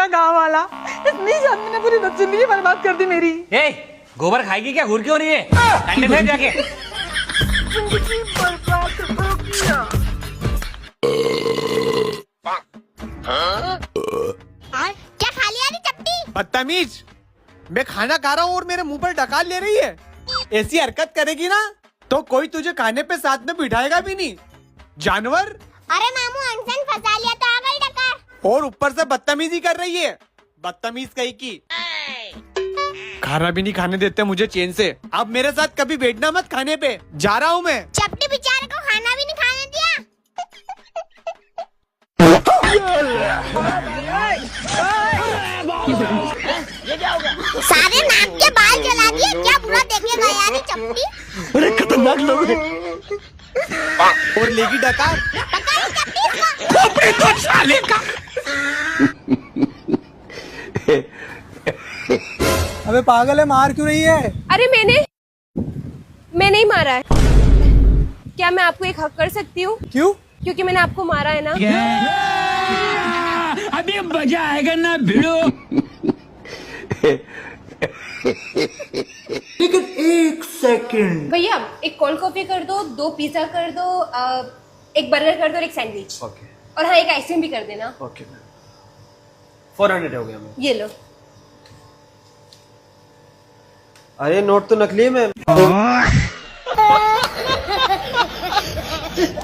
गया गाँव वाला। इतनी शादी ने पूरी जिंदगी बर्बाद कर दी मेरी। गोबर खाएगी क्या? घूर क्यों रही है? ठंडे में जाके जिंदगी बर्बाद हो गया। क्या खा लिया नी चपटी? बदतमीज, मैं खाना खा रहा हूँ और मेरे मुंह पर डकार ले रही है। ऐसी हरकत करेगी ना तो कोई तुझे खाने पे साथ में बिठाएगा भी नहीं, जानवर। अरे मामू अनसन फंसा लिया तो आ गई डकार। और ऊपर से बदतमीजी कर रही है, बदतमीज कहीं की। खाना भी नहीं खाने देते मुझे चैन से। अब मेरे साथ कभी बैठना मत खाने पे, जा रहा हूँ मैं। चपटी बेचारे को खाना भी नहीं खाने दिया। सारे नाक के बाल जला दिए, क्या बुरा देखेगा यार ये चपटी। अरे खतरनाक लोग हैं। और लेगी डकार। तो साले का। अबे पागल है, मार क्यों रही है? अरे मैं नहीं मारा है। क्या मैं आपको एक हक कर सकती हूँ? क्यों? क्योंकि मैंने आपको मारा है ना। अभी मजा आएगा ना भिड़ो। लेकिन एक सेकंड भैया एक कोल्ड कॉफी कर दो, 2 पिज्जा कर दो, एक बर्गर कर दो और एक सैंडविच। ओके और हाँ, एक आइसक्रीम भी कर देना। ओके, 400 हो गया मैम। ये लो। अरे नोट तो नकली है मैम।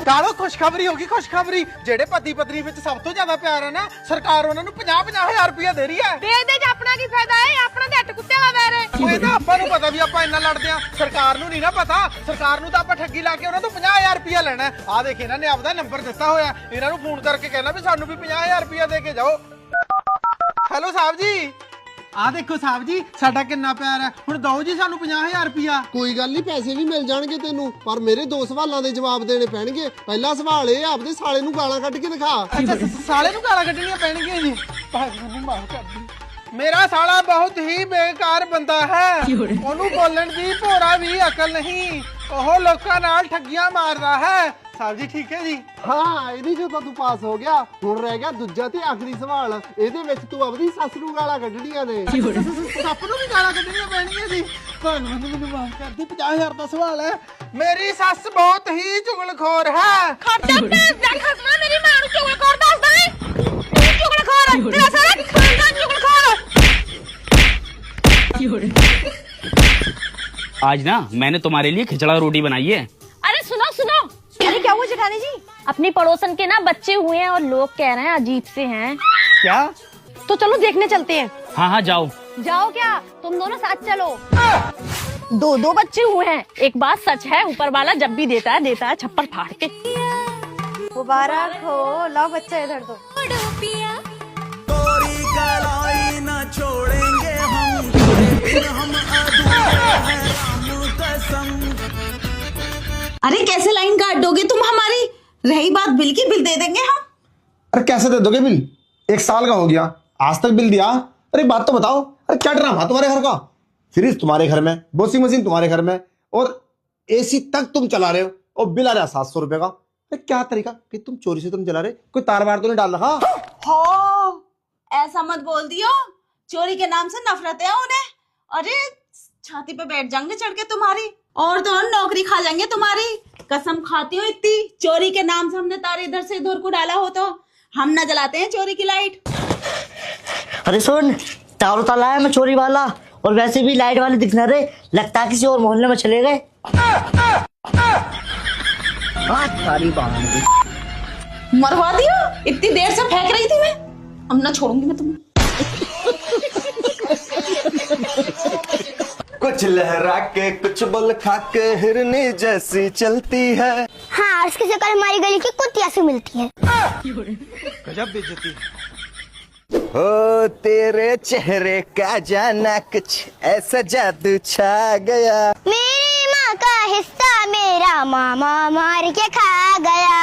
कालो खुशखबरी होगी, खुशखबरी। जेड़े पति पत्नी विच सब तो ज्यादा प्यार है ना, सरकार उन्होंने 50,000 रुपया दे रही है। दे अपना की फायदा है, अपना ते हट कुत्ते दा वैर है। ओए ना ਆਪਾਂ ਨੂੰ ਪਤਾ ਵੀ ਆਪਾਂ ਇੰਨਾ ਲੜਦੇ ਆ, ਸਰਕਾਰ ਨੂੰ ਨਹੀਂ ਨਾ ਪਤਾ। ਸਰਕਾਰ ਨੂੰ ਤਾਂ ਆਪਾਂ ਠੱਗੀ ਲਾ ਕੇ ਉਹਨਾਂ ਤੋਂ 50,000 ਰੁਪਇਆ ਲੈਣਾ। ਆ ਦੇਖ ਇਹਨਾਂ ਨੇ ਆਪਦਾ ਨੰਬਰ ਦਿੱਤਾ ਹੋਇਆ, ਇਹਨਾਂ ਨੂੰ ਫੋਨ ਕਰਕੇ ਕਹਿਣਾ ਵੀ ਸਾਨੂੰ ਵੀ 50,000 ਰੁਪਇਆ ਦੇ ਕੇ ਜਾਓ। ਹੈਲੋ ਸਾਹਿਬ ਜੀ, ਆ ਦੇਖੋ ਸਾਹਿਬ ਜੀ, ਸਾਡਾ ਕਿੰਨਾ ਪਿਆਰ ਹੈ, ਹੁਣ ਦਿਓ ਜੀ ਸਾਨੂੰ 50,000 ਰੁਪਇਆ। ਕੋਈ ਗੱਲ ਨਹੀਂ, ਪੈਸੇ ਵੀ ਮਿਲ ਜਾਣਗੇ ਤੈਨੂੰ, ਪਰ ਮੇਰੇ 2 ਸਵਾਲਾਂ ਦੇ ਜਵਾਬ ਦੇਣੇ ਪੈਣਗੇ। ਪਹਿਲਾ ਸਵਾਲ ਇਹ, ਆਪਦੇ ਸਾਲੇ ਨੂੰ ਗਾਲਾਂ ਕੱਢ ਕੇ ਦਿਖਾ। ਅੱਛਾ, ਸਾਲੇ ਨੂੰ ਗਾਲਾਂ ਕੱਢਣੀਆਂ ਪੈਣਗੀਆਂ ਜੀ? ਮੈਨੂੰ ਮਾਫ ਕਰ ਦੇ। ਮੇਰਾ ਸਾਲਾ ਬਹੁਤ ਹੀ ਬੇਕਾਰ ਬੰਦਾ ਹੈ, ਉਹਨੂੰ ਬੋਲਣ ਦੀ ਭੋਰਾ ਵੀ ਅਕਲ ਨਹੀਂ, ਉਹ ਲੋਕਾਂ ਨਾਲ ਠੱਗੀਆਂ ਮਾਰਦਾ ਹੈ। ਸਾਹਿਬ ਜੀ ਠੀਕ ਹੈ ਜੀ? ਹਾਂ, ਇਹਦੀ ਜੋ ਤਾਂ ਤੂੰ ਪਾਸ ਹੋ ਗਿਆ, ਹੁਣ ਰਹਿ ਗਿਆ ਦੂਜਾ ਤੇ ਆਖਰੀ ਸਵਾਲ। ਇਹਦੇ ਵਿੱਚ ਤੂੰ ਆਪਣੀ ਸੱਸ ਨੂੰ ਗਾਲਾਂ ਕੱਢਣੀਆਂ ਨੇ। ਸੱਪ ਨੂੰ ਵੀ ਗਾਲਾਂ ਕੱਢਣੀਆਂ ਪੈਣਗੀਆਂ ਜੀ? ਮੈਨੂੰ ਮਾਫ ਕਰ ਦੇ। 50,000 ਦਾ ਸਵਾਲ ਹੈ। ਮੇਰੀ ਸੱਸ ਬਹੁਤ ਹੀ ਚੁਗਲਖੋਰ ਹੈ। ਖੱਟਾ ਪੈਰ ਖਸਮਾ, ਮੇਰੀ ਮਾਂ ਨੂੰ ਚੁਗਲਖੋਰ ਦੱਸਦਾ ਹੈ। ਚੁਗਲਖੋਰ ਤੇਰਾ ਸਾਰਾ ਖਾਨਦਾਨ चुगलखोर। आज ना मैंने तुम्हारे लिए खिचड़ा रोटी बनाई है। अरे सुनो सुनो। अरे क्या हुआ जेठानी जी? अपनी पड़ोसन के ना बच्चे हुए हैं और लोग कह रहे हैं अजीब से हैं। क्या? तो चलो देखने चलते हैं। हाँ जाओ। जाओ क्या? तुम दोनों साथ चलो। 2 बच्चे हुए हैं। एक बात सच है, ऊपर वाला जब भी देता है छप्पर फाड़ के। मुबारक हो। लाओ बच्चा इधर दो। अरे कैसे लाइन काट दोगे तुम हमारी? रही बात बिल की, बिल दे देंगे हम। अरे कैसे दे दोगे बिल? 1 साल का हो गया, आज तक बिल दिया? अरे बात तो बताओ। अरे क्या ड्रामा तुम्हारे घर का? फ्रिज तुम्हारे घर में, वॉशिंग मशीन तुम्हारे घर में, और एसी तक तुम चला रहे हो, और बिल आ रहा है 700 रुपए का। अरे क्या तरीका कि तुम चोरी से तुम चला रहे? कोई तार वार तो नहीं डाल रखा? हो, ऐसा मत बोल दियो। चोरी के नाम से नफरत है उन्हें। अरे छाती पे बैठ जाएंगे चढ़ के तुम्हारी, और तो और नौकरी खा जाएंगे तुम्हारी। कसम खाती हो इतनी, चोरी के नाम से हमने तार इधर से इधर को डाला हो तो हम न जलाते हैं चोरी की लाइट। अरे सुन, तारो ताला है मैं चोरी वाला, और वैसे भी लाइट वाले दिख रहे, लगता है किसी और मोहल्ले में चले गए। सारी मरवा दियो, इतनी देर से फेंक रही थी मैं। अब ना छोड़ूंगी मैं तुम्हें। कुछ लहरा के कुछ बोल खा के हिरनी जैसी चलती है। हाँ, और इसकी शक्ल हमारी गली की कुतिया से मिलती है। गजब बेइज्जती। हो तेरे चेहरे का जाना कुछ ऐसा जादू छा गया। मेरी माँ का हिस्सा मेरा मामा मार के खा गया।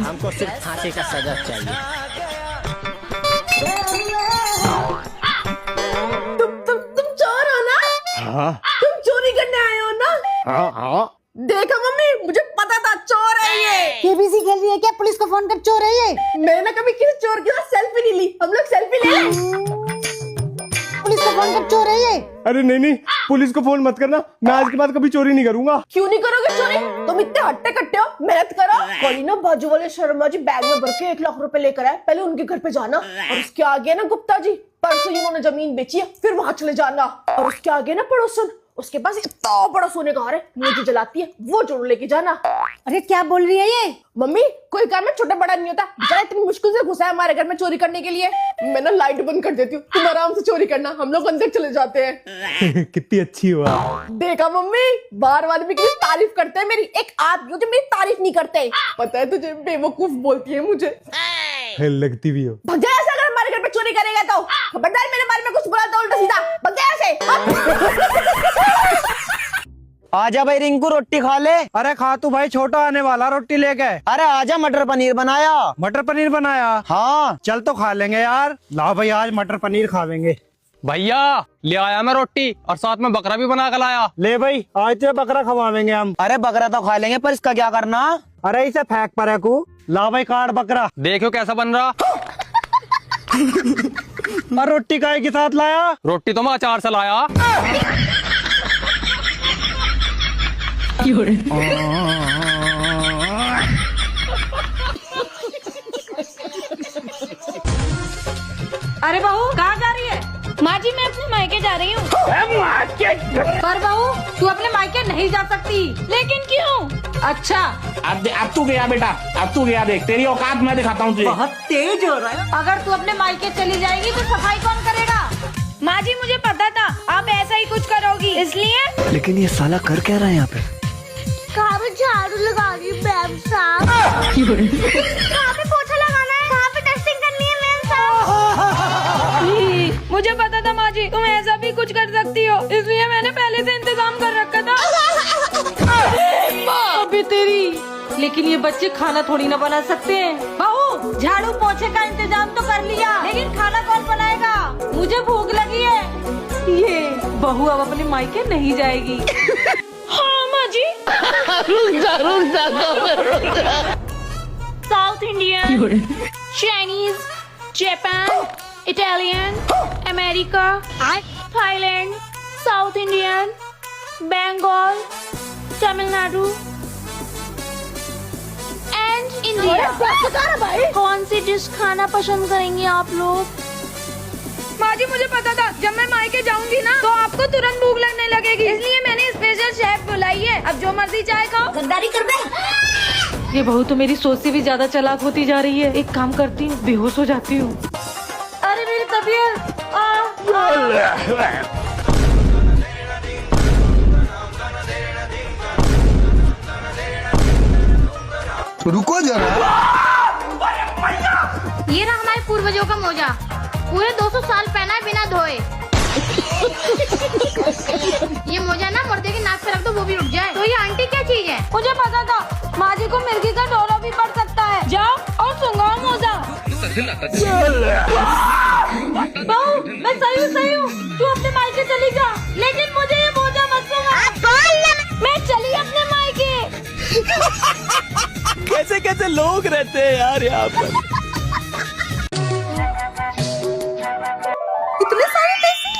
हमको सिर्फ फांसी का सजा चाहिए। तुम चोर हो ना? हाँ तुम चोरी करने आए हो ना? हाँ, देखा मम्मी, मुझे पता था चोर है ये। केबीसी खेल रही है क्या? पुलिस को फोन कर, चोर है ये। मैंने कभी किसी चोर के साथ सेल्फी नहीं ली। हम लोग सेल्फी ले लें। पुलिस को फोन कर, चोर है ये। अरे नहीं, पुलिस को फोन मत करना, मैं आज के बाद कभी चोरी नहीं करूंगा। क्यों नहीं करोगे चोरी? तुम इतने हट्टे कट्टे हो, मेहनत करो। कल ना बाजू वाले शर्मा जी बैग में भर के 1 लाख रुपए लेकर आए। पहले उनके घर पे जाना, और उसके आगे ना गुप्ता जी, परसों ही उन्होंने जमीन बेची है, फिर वहां चले जाना। और उसके आगे ना पड़ोसन, उसके पास इतना बड़ा सोने का हार है, मुझे जलाती है, वो जोड़ लेके जाना। अरे क्या बोल रही है ये? मम्मी, कोई काम में छोटा बड़ा नहीं होता। बेचारा इतनी मुश्किल से घुसा है हमारे घर में चोरी करने के लिए। मैं ना लाइट बंद कर देती हूँ, तुम आराम से चोरी करना, हम लोग अंदर चले जाते हैं। कितनी अच्छी हो आप। देखा मम्मी, बाहर वाले भी कितनी तारीफ करते हैं मेरी। एक आप भी हो जो मेरी तारीफ नहीं करते। पता है तुझे, बेवकूफ बोलती है मुझे। लगती भी हो। भग जा ऐसे, अगर हमारे घर पे चोरी करेगा तो। खबरदार मेरे बारे में कुछ बोला तो उल्टा सीधा भग जा ऐसे। आजा भाई रिंकू, रोटी खा ले। अरे खा तू भाई, छोटा आने वाला रोटी लेके। अरे आजा, मटर पनीर बनाया। मटर पनीर बनाया? हाँ चल तो खा लेंगे यार। लाओ भाई, आज मटर पनीर खावेंगे। भैया ले आया मैं रोटी, और साथ में बकरा भी बना कर लाया। ले भाई, आज तो बकरा खवावेंगे हम। अरे बकरा तो खा लेंगे, पर इसका क्या करना? अरे इसे फेंक पर को। ला भाई, काट बकरा। देखो कैसा बन रहा। और रोटी काय के साथ लाया? रोटी तो मैं अचार से लाया। अरे बहू, कहाँ जा रही है? माँ जी मैं अपने मायके जा रही हूँ। पर बहू, तू अपने मायके नहीं जा सकती। लेकिन क्यों? अच्छा, अब तू गया बेटा, अब तू गया, देख तेरी औकात मैं दिखाता हूँ तुझे। बहुत तेज हो रहा है। अगर तू अपने मायके चली जाएगी तो सफाई कौन करेगा? माँ जी मुझे पता था आप ऐसा ही कुछ करोगी, इसलिए। लेकिन ये साला कर क्या रहा है यहाँ पे? कहाँ पे झाड़ू लगा रही है मैम साहब? कहाँ पे पोछा लगाना है? कहाँ पे डस्टिंग करनी है मैम साहब? मुझे पता था माँ जी तुम ऐसा भी कुछ कर सकती हो, इसलिए मैंने पहले से इंतजाम कर रखा था। अबे तेरी, लेकिन ये बच्चे खाना थोड़ी ना बना सकते हैं। बहू, झाड़ू पोछे का इंतजाम तो कर लिया, लेकिन खाना कौन बनाएगा? मुझे भूख लगी है। ये बहू अब अपने मायके नहीं जाएगी। हाँ माँ जी। South Indian, Chinese, Japan, Italian, America, Thailand, South Indian, Bengal, Tamil Nadu and India. कौन सी डिश खाना पसंद करेंगे आप लोग? माँ जी मुझे पता था जब मैं मायके जाऊंगी ना तो आपको तुरंत भूख लगने लगेगी, इसलिए मैंने स्पेशल शेफ बुलाई है। अब जो मर्जी चाहे खाओ। गद्दारी कर दे। ये बहू तो मेरी सोच से भी ज्यादा चालाक होती जा रही है। एक काम करती हूँ, बेहोश हो जाती हूँ। अरे मेरी तबीयत। रुको जरा। ये रहा हमारे पूर्वजों का मोजा, पूरे 200 साल पहना है बिना धोए। ये मोजा ना मुर्दे के नाक पे रख दो, वो भी उठ जाए। तो ये आंटी क्या चीज है? मुझे पता था माँ जी को मिर्गी का डोरा भी पड़ सकता है। जाओ और सुंगाओ मोजा। बहू, मैं सही हूँ, तू अपने मायके चली जा, लेकिन मुझे ये मोजा मत सुंगा। मैं चली अपने मायके। कैसे कैसे लोग रहते हैं यार यहाँ पर। इतने सारे पैसे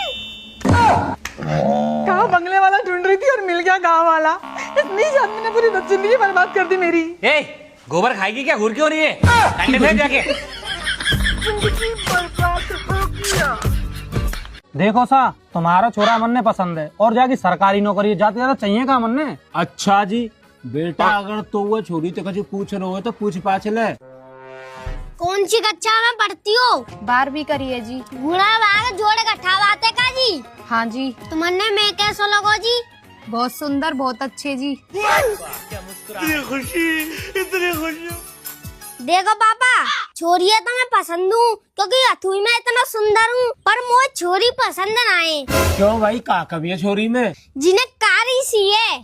कहाँ बंगले वाला ढूंढ रही थी और मिल गया गाँव वाला। इतनी आदमी ने पूरी जिंदगी बर्बाद कर दी मेरी। ए, गोबर खाएगी क्या? घूर क्यों रही है? डंडे फेंक जाके। देखो सा, तुम्हारा छोरा मन ने पसंद है और जाके सरकारी नौकरी जाते ज्यादा चाहिए का मन ने। अच्छा जी बेटा, अगर तो वो छोरी तो कभी पूछ रहे हो तो पूछ पाछ ले। कौन सी कक्षा में पढ़ती हो? 12वीं करिए जी। बुढ़ा बाग जोड़े कट्ठा बाते का जी? हाँ जी। तुमने मैं कैसा लगो जी? बहुत सुंदर, बहुत अच्छे जी। इतनी खुशी। देखो पापा, छोरिया तो मैं पसंद हूँ क्योंकि अथुई में इतना सुंदर हूँ, पर मुझे छोरी पसंद ना आए। क्यों भाई, का कभी है छोरी में? जिन्हें कारी सी है।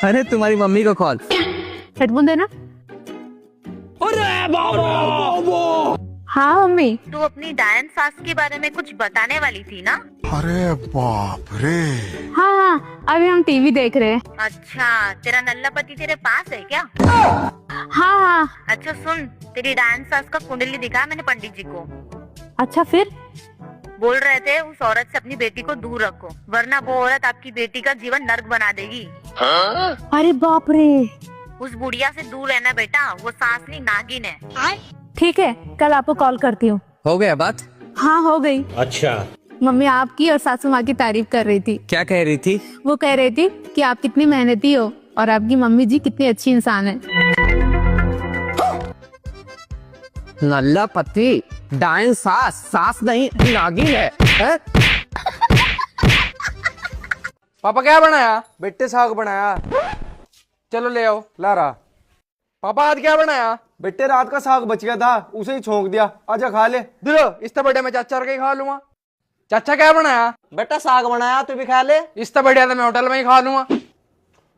अरे तुम्हारी मम्मी को कॉल। हेडफोन देना। हाँ मम्मी। तू अपनी डायन सास के बारे में कुछ बताने वाली थी ना? अरे बाप रे। हाँ हाँ, अभी हम टीवी देख रहे हैं। अच्छा, तेरा नल्ला पति तेरे पास है क्या? हाँ हाँ। अच्छा सुन, तेरी डायन सास का कुंडली दिखा मैंने पंडित जी को। अच्छा फिर? बोल रहे थे उस औरत से अपनी बेटी को दूर रखो, वरना वो औरत आपकी बेटी का जीवन नर्क बना देगी। अरे बाप रे। उस बुढ़िया से दूर रहना बेटा, वो सासनी नागिन है। ठीक है, कल आपको कॉल करती हूँ। हो गया बात? हाँ हो गई। अच्छा, मम्मी आपकी और सासू माँ की तारीफ कर रही थी। क्या कह रही थी? वो कह रही थी कि आप कितनी मेहनती हो और आपकी मम्मी जी कितनी अच्छी इंसान है। नल्ला पति, डायन सास, सास नहीं नागिन है, है? पापा क्या बनाया? बेटे साग बनाया। चलो ले आओ। लारा। पापा आज क्या बनाया? बेटे रात का साग बच गया था, उसे ही छोंक दिया। आजा खा ले। दिलो, इस बड़े मैं चाचा के खा लूंगा। चाचा क्या बनाया? बेटा साग बनाया, तू भी खा ले। इस बढ़िया तो मैं होटल में ही खा लूंगा।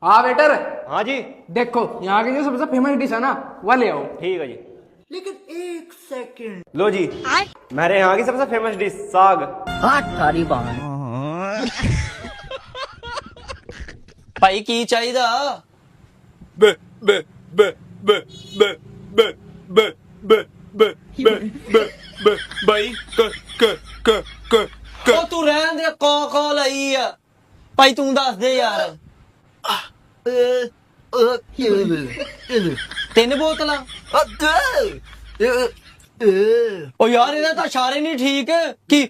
हाँ बेटर। हाँ जी। देखो यहाँ की जो सबसे फेमस डिश है ना, वह ले आओ। ठीक है जी। लेकिन एक सेकंड। लो जी, मेरे यहाँ की सबसे फेमस डिश साग। तारी बाण भाई की चाहिए? भाई ओ तू रहन दे, कॉ लई है भाई, तू दस दे यार। 3 बोतल? ओ यार इन्हें तो इशारे नहीं ठीक कि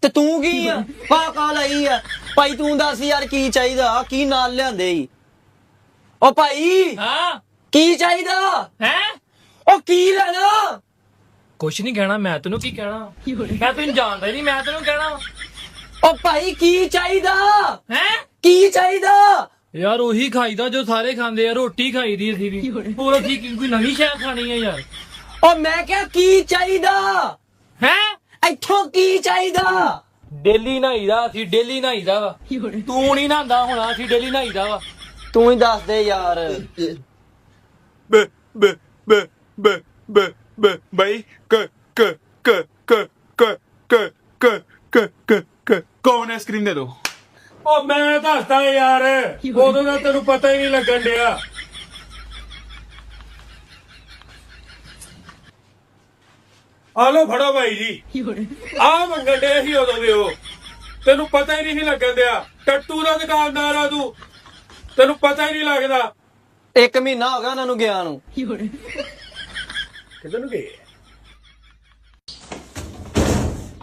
ते तू की है? का लई है भाई, तू दस यार की चाहिए, की नाल लियांदे ही? ओ भाई हाँ की चाहिए है? ओ की लेना? कुछ नहीं कहना, मैं तेनू की कहना, मैं तेन जानता ही नहीं, मैं तेनू कहना। ओ भाई की चाहिए है? की चाहिए यार ਉਹੀ ਖਾਈਦਾ ਜੋ ਸਾਰੇ ਖਾਂਦੇ ਆ, ਰੋਟੀ ਖਾਈਦੀ ਅਸੀਂ ਵੀ। ਹੋਰ ਅਸੀਂ ਕੋਈ ਨਵੀਂ ਸ਼ੈ ਖਾਣੀ ਹੈ ਯਾਰ। ओ मैं क्या की चाहिए है? इथों की चाहिए? ਡੇਲੀ ਨਹਾਈਦਾ ਅਸੀਂ, ਡੇਲੀ ਨਹਾਈਦਾ ਵਾ। ਤੂੰ ਨਹੀਂ ਨਹਾਉਂਦਾ ਹੁਣ, ਅਸੀਂ ਡੇਲੀ ਨਹਾਈਦਾ ਵਾ। तू ही दस दे यार। भाई कौन आइसक्रीम दे दो। ਉਹ ਮੈਂ ਦੱਸਦਾ ਯਾਰ, ਉਦੋਂ ਦਾ ਤੈਨੂੰ ਪਤਾ ਹੀ ਨਹੀਂ ਲੱਗਣ ਡਿਆ। ਆ ਲੋ ਫੜੋ ਭਾਈ ਜੀ, ਆ ਮੰਗਣ ਡਿਆ ਸੀ ਉਦੋਂ ਦੇ ਉਹ, ਤੈਨੂੰ ਪਤਾ ਹੀ ਨਹੀਂ ਸੀ ਲੱਗਣ ਡਿਆ। ਟੱਟੂ ਦਾ ਦੁਕਾਨਦਾਰ ਆ ਤੂੰ, ਤੈਨੂੰ ਪਤਾ ਹੀ ਨਹੀਂ ਲੱਗਦਾ। 1 ਮਹੀਨਾ ਹੋ ਗਿਆ ਉਹਨਾਂ ਨੂੰ ਗਿਆ ਨੂੰ। किधर गए?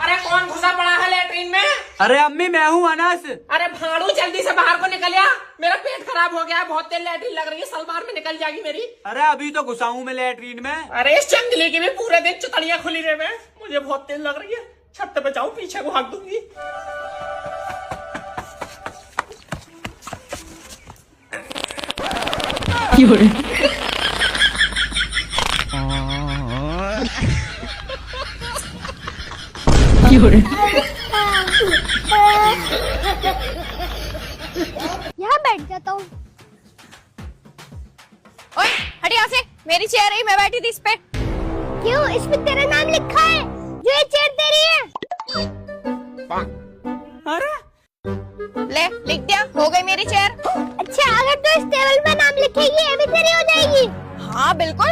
अरे कौन घुसा पड़ा है लेटरिन में? अरे अम्मी मैं हूँ अनस। अरे भाड़ू जल्दी से बाहर को निकल आ, मेरा पेट खराब हो गया है, बहुत तेज लेटरिन लग रही है, सलवार में निकल जाएगी मेरी। अरे अभी तो घुसा हूँ मैं लेटरिन में। अरे इस चंगली की भी पूरे दिन चुतड़ियां खुली रहे में, मुझे बहुत तेज लग रही है। छत पे जाऊं, पीछे को हाँक दूंगी। यहाँ बैठ जाता हूँ। ओए हट यहाँ से, मेरी चेयर है, मैं बैठी थी इस पे। क्यों, इसमें तेरा नाम लिखा है जो ये चेयर तेरी है। अरे ले लिख दिया, हो गई मेरी चेयर। अच्छा, अगर तू इस टेबल में नाम लिखेगी ये भी तेरी हो जाएगी। हाँ बिल्कुल,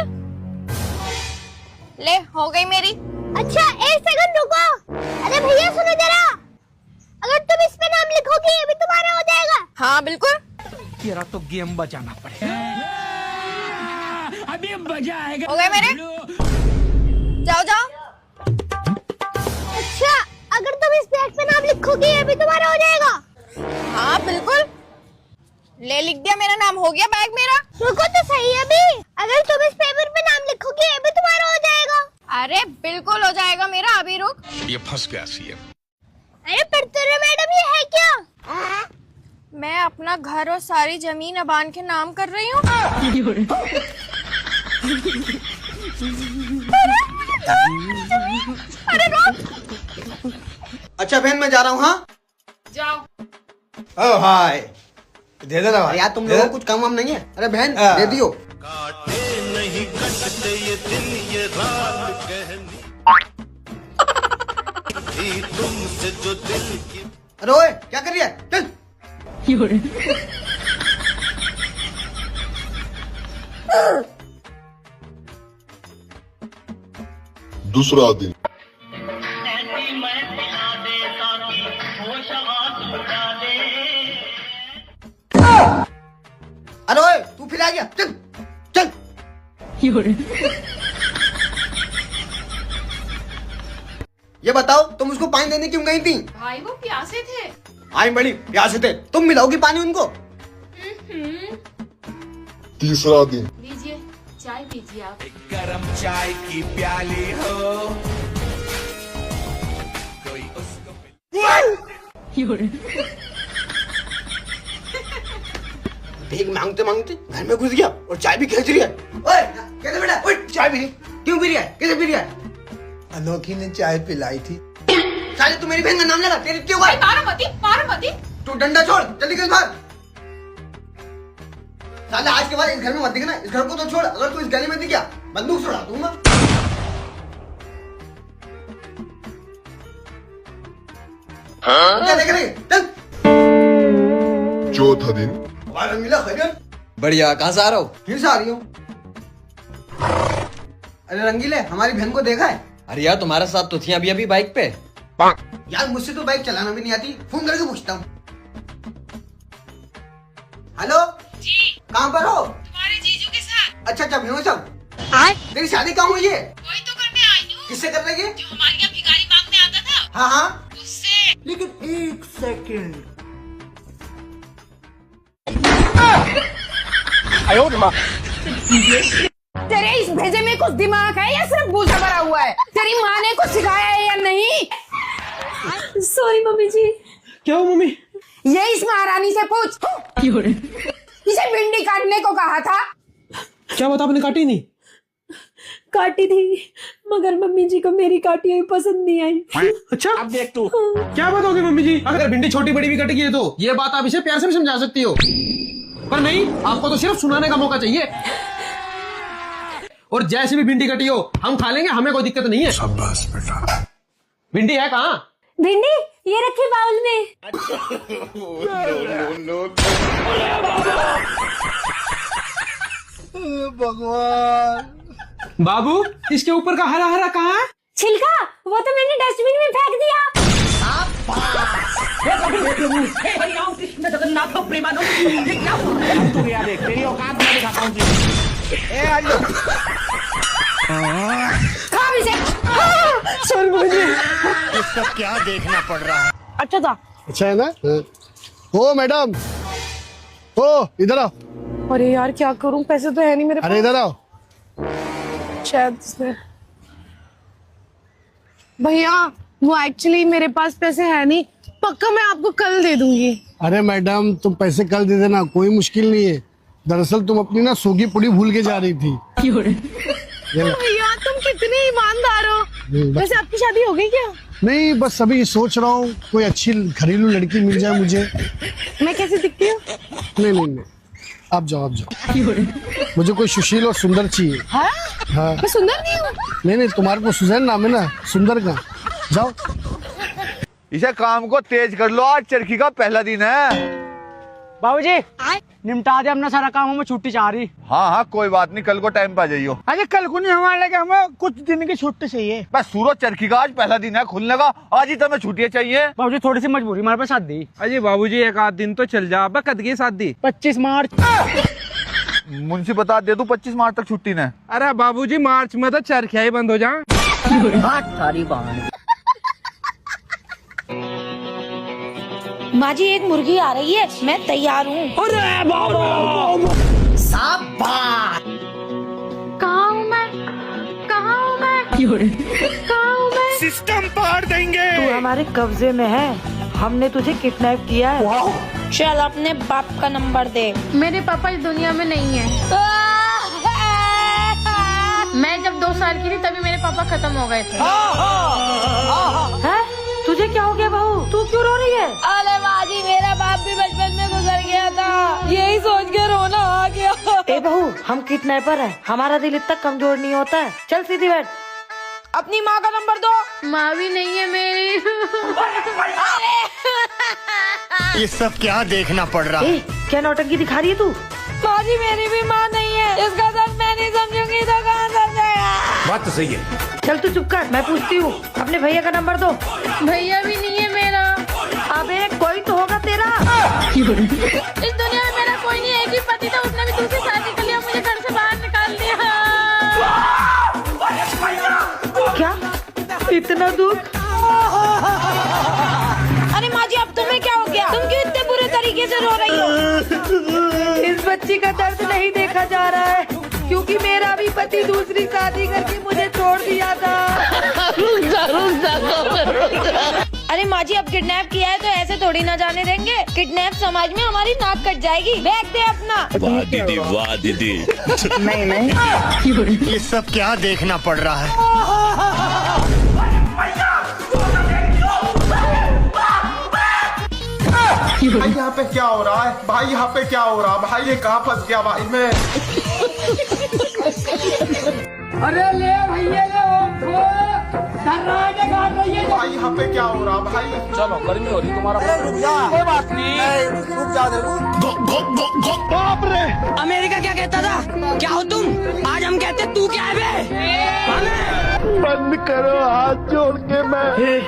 ले हो गई मेरी। अच्छा 1 सेकंड रुको। अरे भैया सुनो जरा, अगर तुम इस पे नाम लिखोगी ये भी तुम्हारा हो जाएगा। हाँ बिल्कुल। तेरा तो गेम बजाना पड़ेगा, अभी मजा आएगा। हो गए मेरे, जाओ जाओ। अच्छा, अगर तुम इस बैग पे नाम लिखोगी ये भी तुम्हारा हो जाएगा। हाँ बिल्कुल, ले लिख दिया, मेरा नाम हो गया, बैग मेरा। रुको तो सही अभी, अगर तुम इस पेपर पे नाम लिखोगी ये भी तुम्हारा हो जाएगा। अरे बिल्कुल हो जाएगा मेरा, अभी रुक। ये फंस गया सीएम। अरे परतुरे मैडम ये है क्या? मैं अपना घर और सारी जमीन अबान के नाम कर रही हूँ। अरे रुक। अच्छा बहन मैं जा रहा हूँ। हाँ जाओ। ओ हाय दे दे भाई। यार तुम लोगों को कुछ काम वाम नहीं है? अरे बहन दे दियो। काटे नहीं कटते ये दिन ये रात अरे ओए क्या कर रही है? चल। दूसरा दिन अरे ओए तू फिर आ गया, चल चल। ये बताओ तुम उसको पानी देने क्यों गई थी? भाई वो प्यासे थे। आई बड़ी प्यासे थे, तुम मिलाओगी पानी उनको? तीसरा दिन लीजिए चाय पीजिए आप। गरम चाय की प्याली हो भीख मांगते मांगते घर में घुस गया और चाय भी खींच रही है। ओए कैसे बेटा? ओए चाय भी क्यों पी रही है? कैसे पी रही है? अनोखी ने चाय पिलाई थी। साले तू मेरी बहन का नाम लेगा, तेरी क्यों भाई? मारो मती। तू डंडा छोड़, जल्दी निकल बाहर। साले आज के बाद इस घर में मत दिखना, इस घर को तो छोड़, अगर तू इस गली में दिख गया बंदूक छोड़ा दूंगा। क्या देख रही है? चल। चौथा दिन मिला खैर? बढ़िया, कहाँ से आ रहा हो? फिर से आ रही हूँ। अरे रंगीले, हमारी बहन को देखा है? अरे यार तुम्हारे साथ तो थी अभी अभी बाइक पे। यार मुझसे तो बाइक चलाना भी नहीं आती, फोन करके पूछता हूँ। हेलो जी, कहाँ पर हो? तुम्हारे जीजू के साथ। अच्छा अच्छा, भेजो सब। तेरी शादी कहाँ हुई है? वही तो करने आई हूँ। किससे कर रही है? जो हमारे यहाँ भिखारी मांगने आता था। हाँ हाँ, उससे। लेकिन एक सेकंड, तेरे इस भेजे में कुछ दिमाग है या सिर्फ भूसा भरा हुआ है? तेरी माँ ने कुछ सिखाया है या नहीं? सॉरी मम्मी जी। क्या हो मम्मी? ये इस महारानी से पूछ। इसे भिंडी काटने को कहा था। क्या बता, आपने काटी नहीं? काटी थी मगर मम्मी जी को मेरी काटी हुई पसंद नहीं आई। अच्छा, अब देख तू क्या बताओगे मम्मी जी? अगर भिंडी छोटी बड़ी भी कट गई है तो ये बात आप इसे प्यार से भी समझा सकती हो, पर नहीं, आपको तो सिर्फ सुनाने का मौका चाहिए। और जैसे भी भिंडी कटी हो हम खा लेंगे, हमें कोई दिक्कत नहीं है। शाबाश बेटा। भिंडी है कहाँ? भिंडी ये रखी बाउल में। भगवान। बाबू, इसके ऊपर का हरा हरा कहाँ है? छिलका वो तो मैंने डस्टबिन में फेंक दिया। सॉरी मुझे। इसका क्या देखना पड़ रहा है? अच्छा था। अच्छा है ना? ओ मैडम, ओ इधर आओ। अरे यार क्या करूं, पैसे तो है नहीं मेरे पास। अरे इधर आओ। शायद इसने भैया, वो एक्चुअली मेरे पास पैसे है नहीं, पक्का मैं आपको कल दे दूंगी। अरे मैडम, तुम पैसे कल दे देना, कोई मुश्किल नहीं है। दरअसल तुम अपनी ना सोगी पुड़ी भूल के जा रही थी। भैया तुम कितने ईमानदार हो। वैसे आपकी शादी हो गई क्या? नहीं, बस अभी सोच रहा हूँ कोई अच्छी घरेलू लड़की मिल जाए मुझे। मैं कैसे दिखती हूँ? नहीं नहीं नहीं, आप जाओ आप जाओ। मुझे कोई सुशील और सुंदर चाहिए। हाँ? हाँ। मैं सुंदर नहीं हूँ। नहीं नहीं, तुम्हारे को सुजैन नाम है ना, सुंदर का। जाओ। इसे काम को तेज कर लो, आज चरखी का पहला दिन है। बाबूजी निपटा दे अपना सारा काम, हमें छुट्टी चाह रही। हाँ हाँ कोई बात नहीं, कल को टाइम पे आ जाइयो। अरे कल को नहीं, हमारे लगे हमें कुछ दिन की छुट्टी चाहिए। बस सूरज चरखी का आज पहला दिन है खुलने का, आज ही तुम्हें छुट्टियाँ चाहिए। बाबूजी थोड़ी सी मजबूरी हमारे पास शादी। अजी बाबूजी एक आध दिन तो चल जा, अब कद की शादी? 25 मार्च। मुंशी बता दे, तू 25 मार्च तक छुट्टी न। अरे बाबूजी मार्च में तो चरखिया ही बंद हो जा। माँ जी एक मुर्गी आ रही है, मैं तैयार हूँ। अरे बाबा, कहाँ हूँ मैं? कहाँ हूँ मैं? कहाँ हूँ मैं? सिस्टम पार देंगे। तू हमारे कब्जे में है, हमने तुझे किडनैप किया है। चल अपने बाप का नंबर दे। मेरे पापा इस दुनिया में नहीं है। मैं जब 2 साल की थी तभी मेरे पापा खत्म हो गए थे। है? तुझे क्या हो गया बहू? तू क्यों रो रही है? अरे बाजी, मेरा बाप भी बचपन में गुजर गया था, यही सोच के रोना आ गया। ए बहू, हम किडनैपर हैं, हमारा दिल इतना कमजोर नहीं होता है। चल सीधी बैठ। अपनी माँ का नंबर दो। माँ भी नहीं है मेरी। ये सब क्या देखना पड़ रहा है? क्या नौटंकी दिखा रही है तू? माँ जी मेरी भी माँ नहीं है, इसका दर्द मैं नहीं समझूंगी तो कहाँ समझेगा। बात तो सही है। चल तू चुप कर, मैं पूछती हूँ। अपने भैया का नंबर दो। भैया भी नहीं है मेरा। अबे कोई तो होगा तेरा। इस दुनिया में मेरा कोई नहीं है, एक ही पति था, उसने भी दूसरी शादी कर लिया, मुझे घर से बाहर निकाल दिया। क्या इतना दुख? अरे माँ जी अब तुम्हें क्या हो गया? तुम क्यों इतने बुरे तरीके से रो रही हो? इस बच्ची का दर्द नहीं देखा जा रहा है, क्योंकि मेरा भी पति दूसरी शादी करके मुझे छोड़ दिया था। अरे माँ जी अब किडनैप किया है तो ऐसे थोड़ी ना जाने देंगे। किडनैप समाज में हमारी नाक कट जाएगी। बैग दे अपना। वाह दीदी, वाह दीदी। नहीं नहीं, ये सब क्या देखना पड़ रहा है? भाई यहाँ पे क्या हो रहा है? भाई यहाँ पे क्या हो रहा है? भाई ये कहाँ फंस गया भाई मैं? अरे ले भैया ले भाई यहाँ पे क्या हो रहा भाई? चलो गर्मी हो रही तुम्हारा। कोई बात नहीं, रुक जा बाप रे! अमेरिका क्या कहता था? क्या हो तुम? आज हम कहते तू क्या है बे? बंद करो हाथ जोड़ के मैं। हे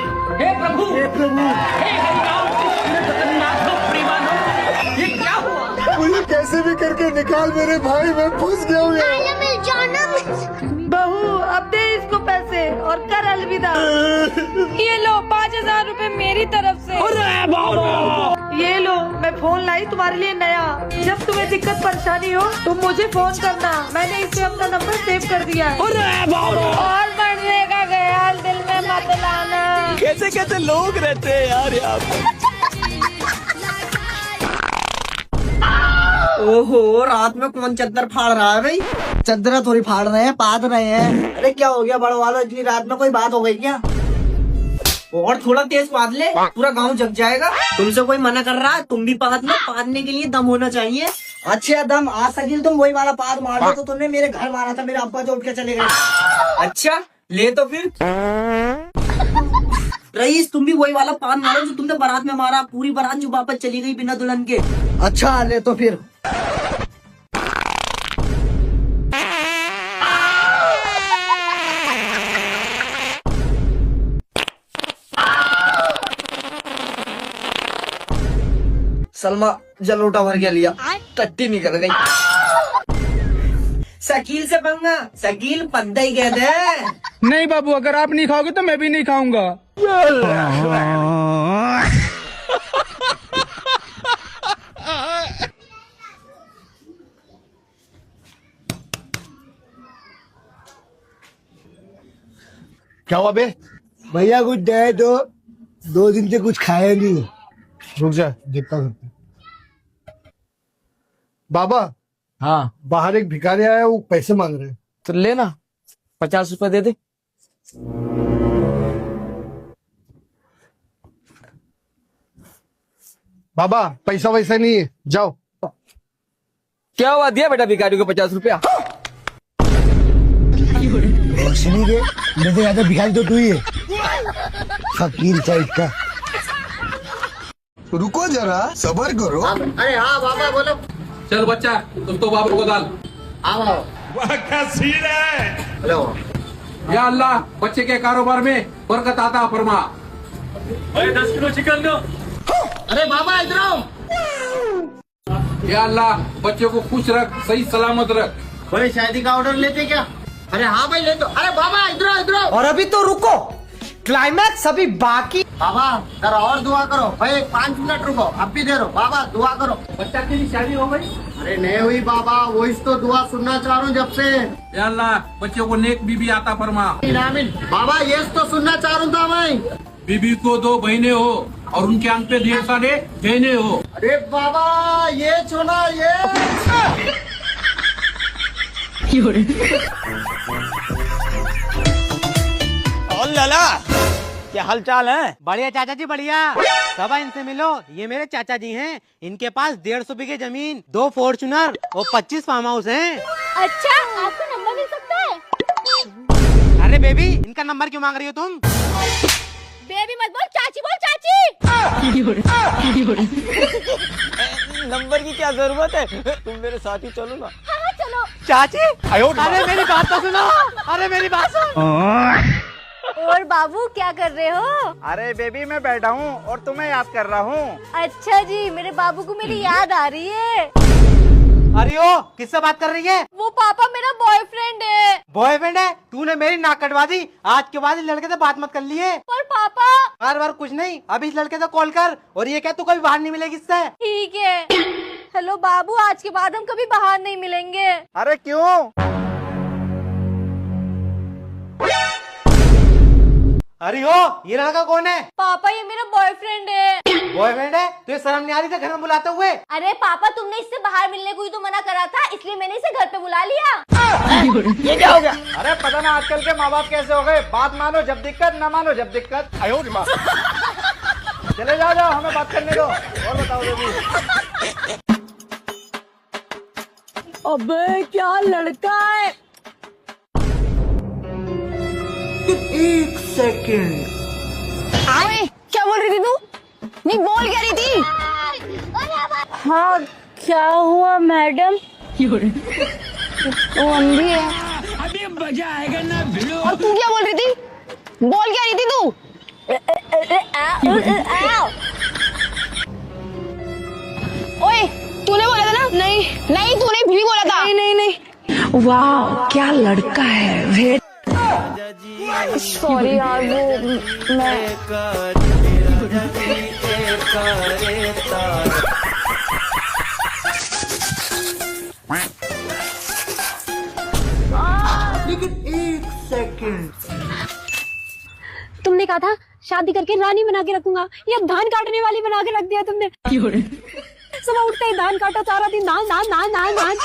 प्रभु, हे प्रभु, हे हरिराम कृष्ण जगन्नाथ प्रेमानंद, ये क्या हुआ? मुझे कैसे भी करके निकाल मेरे भाई, मैं फंस गया हूँ यार। बहू अब दे इसको पैसे और कर अलविदा। ये लो 5000 रुपए मेरी तरफ से। ये लो मैं फोन लाई तुम्हारे लिए नया। जब तुम्हें दिक्कत परेशानी हो तुम मुझे फोन करना, मैंने इसमें अपना नंबर सेव कर दिया है। और बढ़ने का ख्याल दिल में मत लाना। कैसे कैसे लोग रहते हैं यार यहाँ पे। ओहो, रात में कौन चद्दर फाड़ रहा है भाई? चद्दरा थोड़ी फाड़ रहे हैं, पाद रहे हैं। अरे क्या हो गया बड़ो वालों, इतनी रात में कोई बात हो गई क्या? और थोड़ा तेज पाद ले, पूरा गांव जग जाएगा। तुमसे कोई मना कर रहा है? तुम भी पाद लो, पादने के लिए दम होना चाहिए। अच्छा दम आज सकील तुम वही वाला पाद मार दो तो तुमने मेरे घर मारा था, मेरे अब्बा जो उठ के चले गए। अच्छा ले तो फिर। रईस तुम भी वही वाला पाद मारो जो तुमने बारात में मारा। पूरी बारात जो वापस चली गई बिना दुल्हन के। अच्छा ले तो फिर। सलमा जलोटा भर के लिया, टट्टी निकल गई। शकील से पंगा, शकील पंदा ही कहते हैं। नहीं बाबू, अगर आप नहीं खाओगे तो मैं भी नहीं खाऊंगा। क्या हुआ बे? भैया कुछ दे दो, 2 दिन से कुछ खाया नहीं। रुक जा, देखता हूँ। बाबा हाँ बाहर एक भिखारी आया, वो पैसे मांग रहे हैं। तो लेना, 50 रुपए दे दे। बाबा पैसा वैसा नहीं है, जाओ। क्या हुआ, दिया बेटा भिखारी को 50 रुपया? रोशनी के मेरे से ज्यादा भिखारी तो तू ही है, फकीर टाइप का। रुको जरा, सबर करो। अरे हाँ बाबा बोलो। चल बच्चा, तुम तो बाबू को डाल। आओ वाह क्या सीन है। हेलो। या अल्लाह बच्चे के कारोबार में बरकत आता फरमा। 10 किलो चिकन दो। अरे बाबा इधर आओ। या अल्लाह बच्चे को खुश रख, सही सलामत रख। भाई शादी का ऑर्डर लेते क्या? अरे हाँ भाई ले तो। अरे बाबा इधर आओ, इधर आओ। और अभी तो रुको, क्लाइमैक्स अभी बाकी। बाबा जरा और दुआ करो भाई, 5 मिनट रुको, अब भी दे रहो। बाबा दुआ करो। बच्चा की शादी हो गई? अरे नहीं हुई बाबा, वही तो दुआ सुनना चाह रहा हूँ जब से। या अल्लाह बच्चे को नेक बीबी आता फरमा। आमीन। बाबा ये तो सुनना चाह रहा था मैं। बीबी को 2 बहनें हो और उनके आंख पे 1.5 साले बहनें हो। अरे बाबा ये चुना ये। और लाला क्या हाल चाल है? बढ़िया चाचा जी बढ़िया। सब इनसे मिलो, ये मेरे चाचा जी हैं। इनके पास 150 बीघे जमीन, 2 फॉर्चुनर और 25 फार्म हाउस हैं। अच्छा आपको नंबर मिल सकता है? अरे बेबी, इनका नंबर क्यों मांग रही हो तुम? बेबी मत बोल, चाची बोल, चाची। नंबर की क्या जरूरत है, तुम मेरे साथ ही चलो ना। हाँ चलो। चाची, अरे मेरी बात तो सुनो, अरे मेरी बात सुनो। और बाबू क्या कर रहे हो? अरे बेबी मैं बैठा हूँ और तुम्हें याद कर रहा हूँ। अच्छा जी, मेरे बाबू को मेरी याद आ रही है। अरे ओ, किससे बात कर रही है? वो पापा मेरा बॉयफ्रेंड है। बॉयफ्रेंड है? तूने मेरी नाक कटवा दी। आज के बाद इस लड़के से बात मत कर लिए। पर पापा। बार बार कुछ नहीं, अब इस लड़के से कॉल कर और ये क्या तू कभी बाहर नहीं मिलेगी इससे। ठीक है। हेलो बाबू, आज के बाद हम कभी बाहर नहीं मिलेंगे। अरे क्यों? अरे ओ, ये लड़का कौन है? पापा ये मेरा बॉयफ्रेंड है। बॉयफ्रेंड है? तुझे शर्म नहीं आ रही थी घर में बुलाते हुए? अरे पापा, तुमने इससे बाहर मिलने को ही तो मना करा था, इसलिए मैंने इसे घर पे बुला लिया। ये क्या हो गया? अरे पता ना आजकल के माँ बाप कैसे हो गए, बात मानो जब दिक्कत, ना मानो जब दिक्कत। चले जाओ, हमें बात करने दो। और बताओ बेबी। अबे क्या लड़का है। एक सेकंड। अरे क्या बोल रही थी तू? नहीं बोल क्या रही थी? हाँ क्या हुआ मैडम? वो अंधी है। अभी मजा आएगा ना भिड़ो। और तू क्या बोल रही थी? बोल क्या रही थी तू? ओए तूने बोला था ना? नहीं तूने भी बोला था। नहीं। वाह क्या लड़का है। सॉरी यार, वो मैं तुमने कहा था शादी करके रानी बना के रखूंगा, या धान काटने वाली बना के रख दिया तुमने। सुबह उठते ही धान काटा, सारा दिन धान।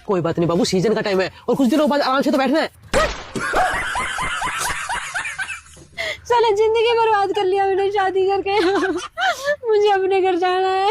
कोई बात नहीं बाबू, सीजन का टाइम है और कुछ दिनों बाद आराम से तो बैठना है। साला जिंदगी बर्बाद कर लिया मैंने शादी करके। मुझे अपने घर जाना है।